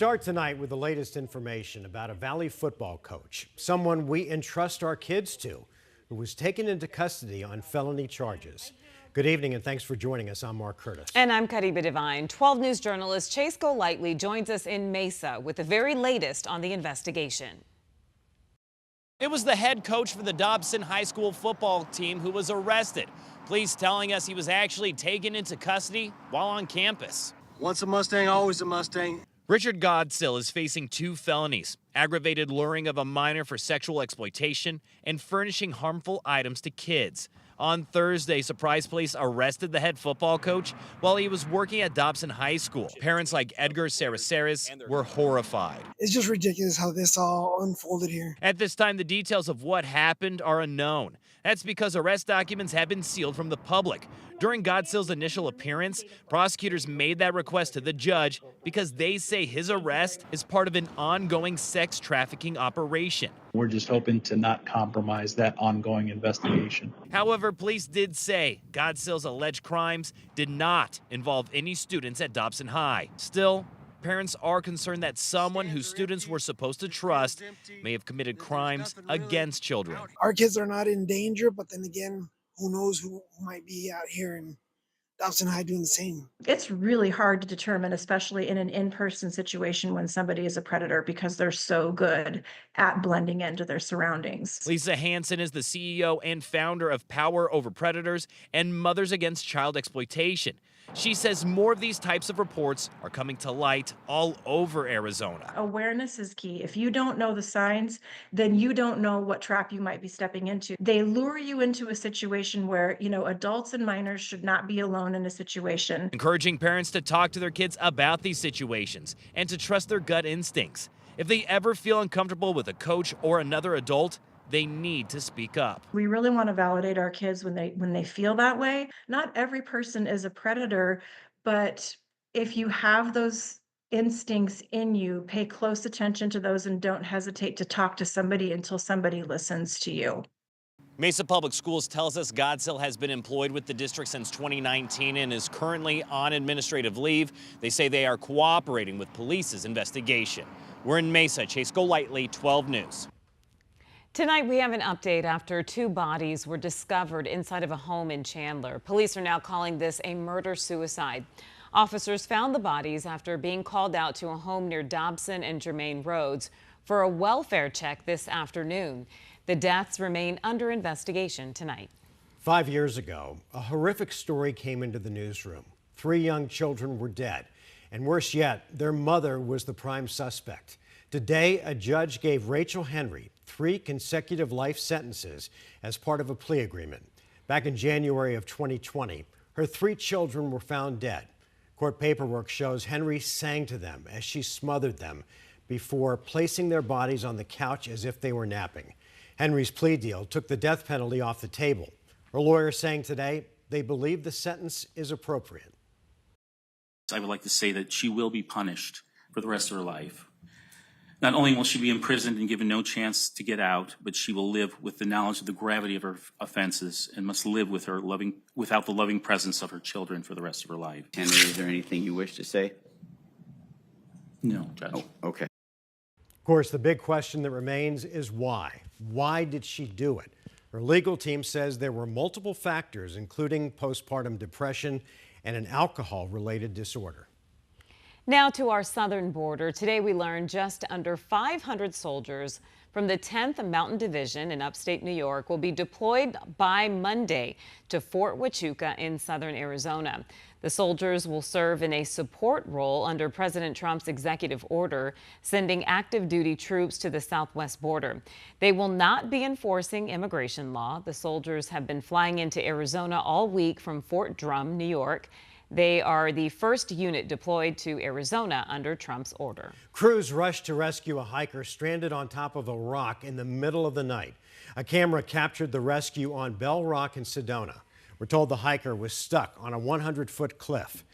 start tonight with the latest information about a Valley football coach, someone we entrust our kids to, who was taken into custody on felony charges. Good evening and thanks for joining us. I'm Mark Curtis. And I'm Kariba Devine. 12 News journalist Chase Golightly joins us in Mesa with the very latest on the investigation. It was the head coach for the Dobson High School football team who was arrested. Police telling us he was actually taken into custody while on campus. Once a Mustang, always a Mustang. Richard Godsill is facing 2 felonies, aggravated luring of a minor for sexual exploitation and furnishing harmful items to kids. On Thursday, surprise police arrested the head football coach while he was working at Dobson High School. Parents like Edgar Saraceres were horrified. It's just ridiculous how this all unfolded here. At this time, the details of what happened are unknown. That's because arrest documents have been sealed from the public. During Godsill's initial appearance, prosecutors made that request to the judge because they say his arrest is part of an ongoing sex trafficking operation. We're just hoping to not compromise that ongoing investigation. However, police did say Godsill's alleged crimes did not involve any students at Dobson High. Still, parents are concerned that someone whose students were supposed to trust may have committed crimes against children. Our kids are not in danger, but then again, who knows who might be out here in Dobson High doing the same. It's really hard to determine, especially in an in-person situation when somebody is a predator, because they're so good at blending into their surroundings. Lisa Hansen is the CEO and founder of Power Over Predators and Mothers Against Child Exploitation. She says more of these types of reports are coming to light all over Arizona. Awareness is key. If you don't know the signs, then you don't know what trap you might be stepping into. They lure you into a situation where, adults and minors should not be alone in a situation. Encouraging parents to talk to their kids about these situations and to trust their gut instincts. If they ever feel uncomfortable with a coach or another adult, they need to speak up. We really want to validate our kids when they feel that way. Not every person is a predator, but if you have those instincts in you, pay close attention to those and don't hesitate to talk to somebody until somebody listens to you. Mesa Public Schools tells us Godsill has been employed with the district since 2019 and is currently on administrative leave. They say they are cooperating with police's investigation. We're in Mesa. Chase Golightly, 12 News. Tonight, we have an update after 2 bodies were discovered inside of a home in Chandler. Police are now calling this a murder-suicide. Officers found the bodies after being called out to a home near Dobson and Germain Roads for a welfare check this afternoon. The deaths remain under investigation tonight. 5 years ago, a horrific story came into the newsroom. 3 young children were dead, and worse yet, their mother was the prime suspect. Today, a judge gave Rachel Henry 3 consecutive life sentences as part of a plea agreement. Back in January of 2020, her 3 children were found dead. Court paperwork shows Henry sang to them as she smothered them before placing their bodies on the couch as if they were napping. Henry's plea deal took the death penalty off the table. Her lawyer saying today they believe the sentence is appropriate. I would like to say that she will be punished for the rest of her life. Not only will she be imprisoned and given no chance to get out, but she will live with the knowledge of the gravity of her offenses and must live with without the loving presence of her children for the rest of her life. Henry, is there anything you wish to say? No, Judge. Oh, okay. Of course, the big question that remains is why? Why did she do it? Her legal team says there were multiple factors, including postpartum depression and an alcohol-related disorder. Now to our southern border. Today we learned just under 500 soldiers from the 10th Mountain Division in upstate New York will be deployed by Monday to Fort Huachuca in southern Arizona. The soldiers will serve in a support role under President Trump's executive order, sending active duty troops to the southwest border. They will not be enforcing immigration law. The soldiers have been flying into Arizona all week from Fort Drum, New York. They are the first unit deployed to Arizona under Trump's order. Crews rushed to rescue a hiker stranded on top of a rock in the middle of the night. A camera captured the rescue on Bell Rock in Sedona. We're told the hiker was stuck on a 100-foot cliff.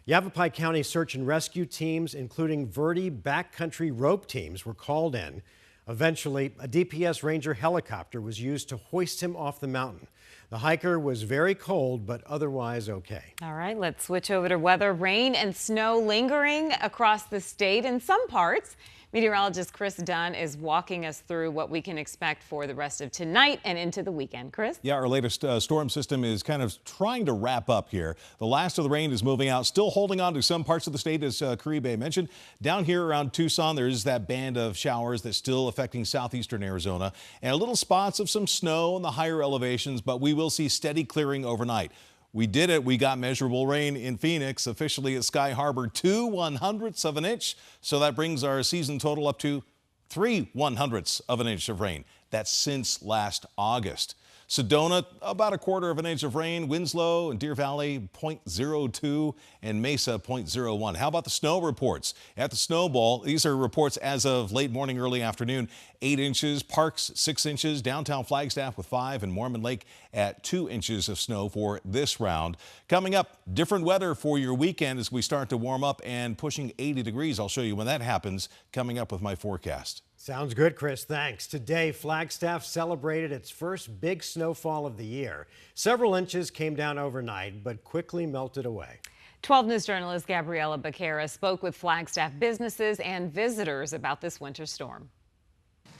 Yavapai County search and rescue teams, including Verde backcountry rope teams, were called in. Eventually, a DPS Ranger helicopter was used to hoist him off the mountain. The hiker was very cold, but otherwise okay. All right, let's switch over to weather. Rain and snow lingering across the state in some parts. Meteorologist Chris Dunn is walking us through what we can expect for the rest of tonight and into the weekend. Chris? Yeah, our latest storm system is kind of trying to wrap up here. The last of the rain is moving out, still holding on to some parts of the state, as Caribe mentioned. Down here around Tucson, there's that band of showers that's still affecting southeastern Arizona, and little spots of some snow in the higher elevations, but we will see steady clearing overnight. We did it. We got measurable rain in Phoenix, officially at Sky Harbor, 2/100ths of an inch. So that brings our season total up to 3/100ths of an inch of rain. That's since last August. Sedona, about 1/4 of an inch of rain. Winslow and Deer Valley, 0.02, and Mesa, 0.01. How about the snow reports? At the Snow Bowl, these are reports as of late morning, early afternoon. 8 inches, Parks 6 inches, downtown Flagstaff with 5, and Mormon Lake at 2 inches of snow for this round. Coming up, different weather for your weekend as we start to warm up and pushing 80 degrees. I'll show you when that happens coming up with my forecast. Sounds good, Chris. Thanks. Today, Flagstaff celebrated its first big snowfall of the year. Several inches came down overnight, but quickly melted away. 12 News journalist Gabriela Becerra spoke with Flagstaff businesses and visitors about this winter storm.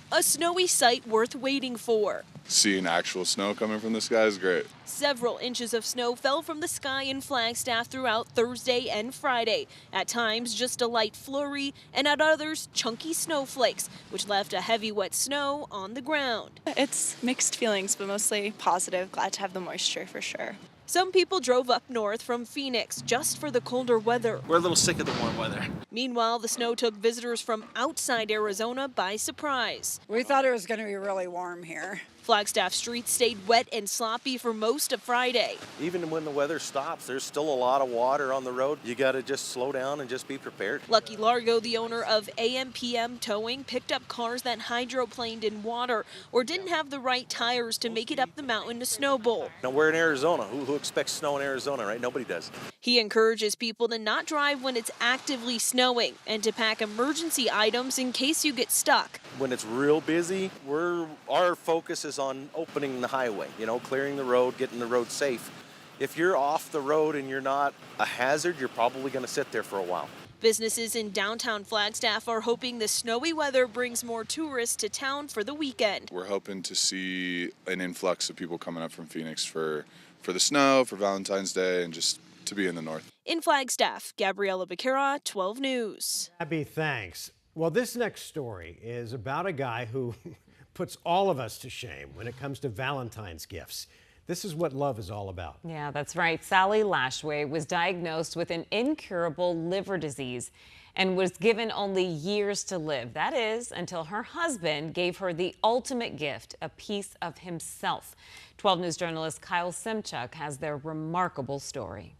A snowy sight worth waiting for. Seeing actual snow coming from the sky is great. Several inches of snow fell from the sky in Flagstaff throughout Thursday and Friday. At times, just a light flurry, and at others, chunky snowflakes, which left a heavy wet snow on the ground. It's mixed feelings, but mostly positive. Glad to have the moisture for sure. Some people drove up north from Phoenix just for the colder weather. We're a little sick of the warm weather. Meanwhile, the snow took visitors from outside Arizona by surprise. We thought it was going to be really warm here. Flagstaff streets stayed wet and sloppy for most of Friday. Even when the weather stops, there's still a lot of water on the road. You got to just slow down and just be prepared. Lucky Largo, the owner of AMPM Towing, picked up cars that hydroplaned in water or didn't have the right tires to make it up the mountain to Snow Bowl. Now, we're in Arizona. Who expects snow in Arizona, right? Nobody does. He encourages people to not drive when it's actively snowing and to pack emergency items in case you get stuck. When it's real busy, our focus is on opening the highway, clearing the road, getting the road safe. If you're off the road and you're not a hazard, you're probably going to sit there for a while. Businesses in downtown Flagstaff are hoping the snowy weather brings more tourists to town for the weekend. We're hoping to see an influx of people coming up from Phoenix for the snow, for Valentine's Day, and just to be in the north. In Flagstaff, Gabriela Becerra, 12 News. Abby, thanks. Well, this next story is about a guy who puts all of us to shame when it comes to Valentine's gifts. This is what love is all about. Yeah, that's right. Sally Lashway was diagnosed with an incurable liver disease and was given only years to live. That is, until her husband gave her the ultimate gift, a piece of himself. 12 News journalist Kyle Simchuk has their remarkable story.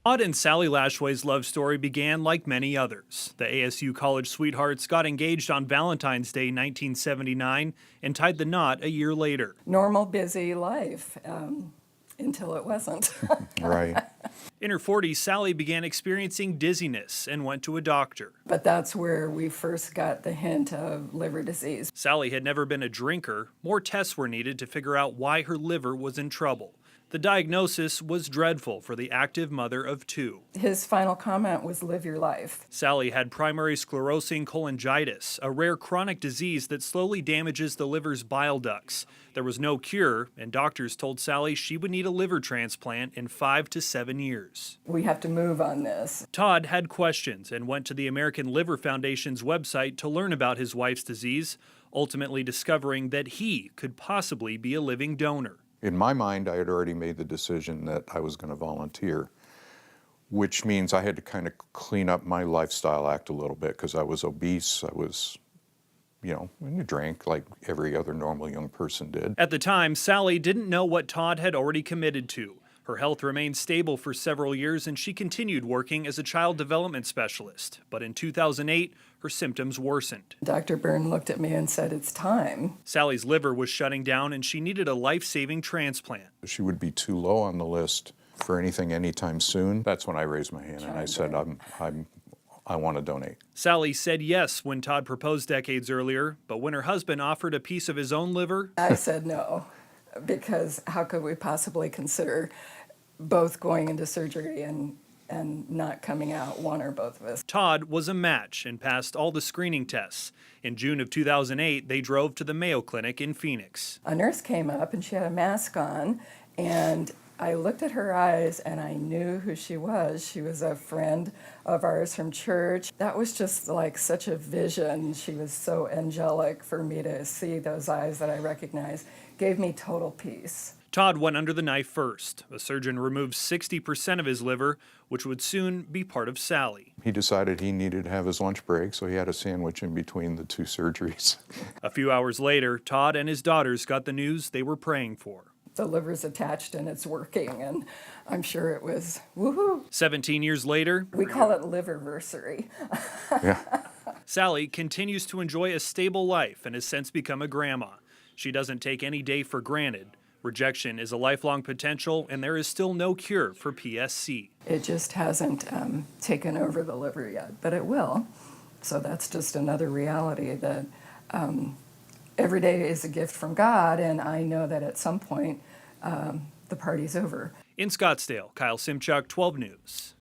Todd and Sally Lashway's love story began like many others. The ASU college sweethearts got engaged on Valentine's Day 1979 and tied the knot a year later. Normal, busy life until it wasn't. Right. In her 40s, Sally began experiencing dizziness and went to a doctor. But that's where we first got the hint of liver disease. Sally had never been a drinker. More tests were needed to figure out why her liver was in trouble. The diagnosis was dreadful for the active mother of 2. His final comment was, "Live your life." Sally had primary sclerosing cholangitis, a rare chronic disease that slowly damages the liver's bile ducts. There was no cure, and doctors told Sally she would need a liver transplant in 5 to 7 years. We have to move on this. Todd had questions and went to the American Liver Foundation's website to learn about his wife's disease, ultimately discovering that he could possibly be a living donor. In my mind, I had already made the decision that I was going to volunteer, which means I had to kind of clean up my lifestyle act a little bit because I was obese. I was, and you drank like every other normal young person did. At the time, Sally didn't know what Todd had already committed to. Her health remained stable for several years and she continued working as a child development specialist. But in 2008, her symptoms worsened. Dr. Byrne looked at me and said, "It's time." Sally's liver was shutting down and she needed a life-saving transplant. She would be too low on the list for anything anytime soon. That's when I raised my hand and I said, I want to donate. Sally said yes when Todd proposed decades earlier, but when her husband offered a piece of his own liver, I said no. because how could we possibly consider both going into surgery and not coming out, one or both of us. Todd was a match and passed all the screening tests. In June of 2008, they drove to the Mayo Clinic in Phoenix. A nurse came up and she had a mask on, and I looked at her eyes and I knew who she was. She was a friend of ours from church. That was just like such a vision. She was so angelic. For me to see those eyes that I recognized gave me total peace. Todd went under the knife first. A surgeon removed 60% of his liver, which would soon be part of Sally. He decided he needed to have his lunch break, so he had a sandwich in between the two surgeries. A few hours later, Todd and his daughters got the news they were praying for. The liver's attached and it's working, and I'm sure it was woohoo. 17 years later, we call it liverversary. Yeah. Sally continues to enjoy a stable life and has since become a grandma. She doesn't take any day for granted. Rejection is a lifelong potential, and there is still no cure for PSC. It just hasn't taken over the liver yet, but it will. So that's just another reality that every day is a gift from God, and I know that at some point the party's over. In Scottsdale, Kyle Simchuk, 12 News.